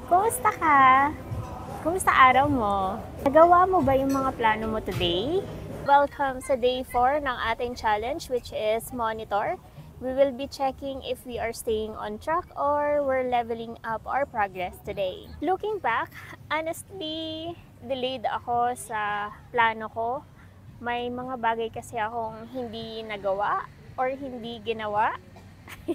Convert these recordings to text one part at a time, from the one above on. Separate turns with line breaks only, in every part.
Kumusta ka? Kumusta araw mo? Nagawa mo ba yung mga plano mo today? Welcome sa day 4 ng ating challenge, which is monitor. We will be checking if we are staying on track or we're leveling up our progress today. Looking back, honestly, delayed ako sa plano ko. May mga bagay kasi akong hindi nagawa or hindi ginawa.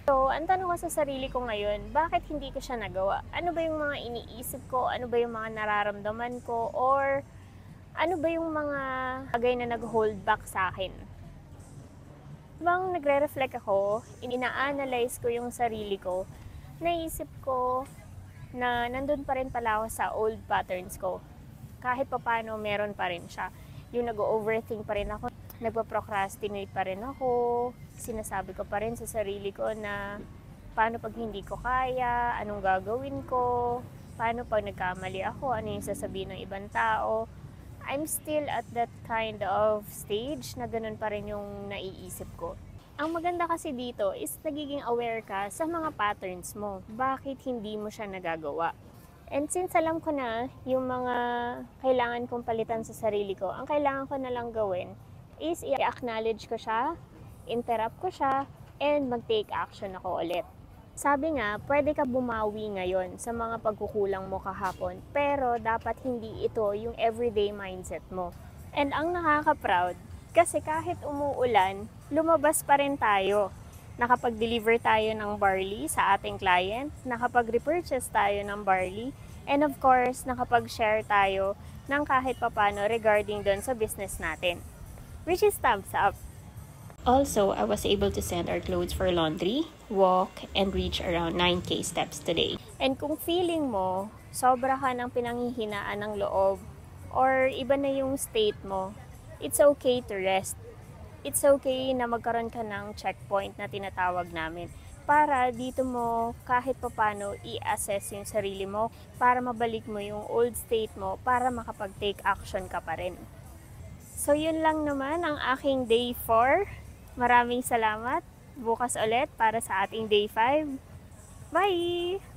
So, ang tanong ko sa sarili ko ngayon, bakit hindi ko siya nagawa? Ano ba yung mga iniisip ko? Ano ba yung mga nararamdaman ko? Or ano ba yung mga bagay na nag-hold back sa akin? Habang nagre-reflect ako, ina-analyze ko yung sarili ko, naisip ko na nandun pa rin pala ako sa old patterns ko. Kahit papano meron pa rin siya. Yung nag-overthink pa rin ako, nagpa-procrastinate pa rin ako, sinasabi ko pa rin sa sarili ko na paano pag hindi ko kaya, anong gagawin ko, paano pag nagkamali ako, ano yung sasabihin ng ibang tao. I'm still at that kind of stage na ganun pa rin yung naiisip ko. Ang maganda kasi dito is nagiging aware ka sa mga patterns mo. Bakit hindi mo siya nagagawa? And since alam ko na yung mga kailangan kong palitan sa sarili ko, ang kailangan ko na lang gawin is i-acknowledge ko siya, interrupt ko siya, and mag-take action ako ulit. Sabi nga, pwede ka bumawi ngayon sa mga pagkukulang mo kahapon, pero dapat hindi ito yung everyday mindset mo. And ang nakaka-proud, kasi kahit umuulan, lumabas pa rin tayo. Nakapag-deliver tayo ng barley sa ating client, nakapag-repurchase tayo ng barley, and of course, nakapag-share tayo ng kahit papano regarding doon sa business natin. Which is thumbs up. Also, I was able to send our clothes for laundry, walk, and reach around 9K steps today. And kung feeling mo, sobra ka ng pinanghihinaan ng loob, or iba na yung state mo, it's okay to rest. It's okay na magkaroon ka ng checkpoint na tinatawag namin para dito mo kahit papano i-assess yung sarili mo para mabalik mo yung old state mo para makapag-take action ka pa rin. So yun lang naman ang aking day 4. Maraming salamat. Bukas ulit para sa ating day 5. Bye!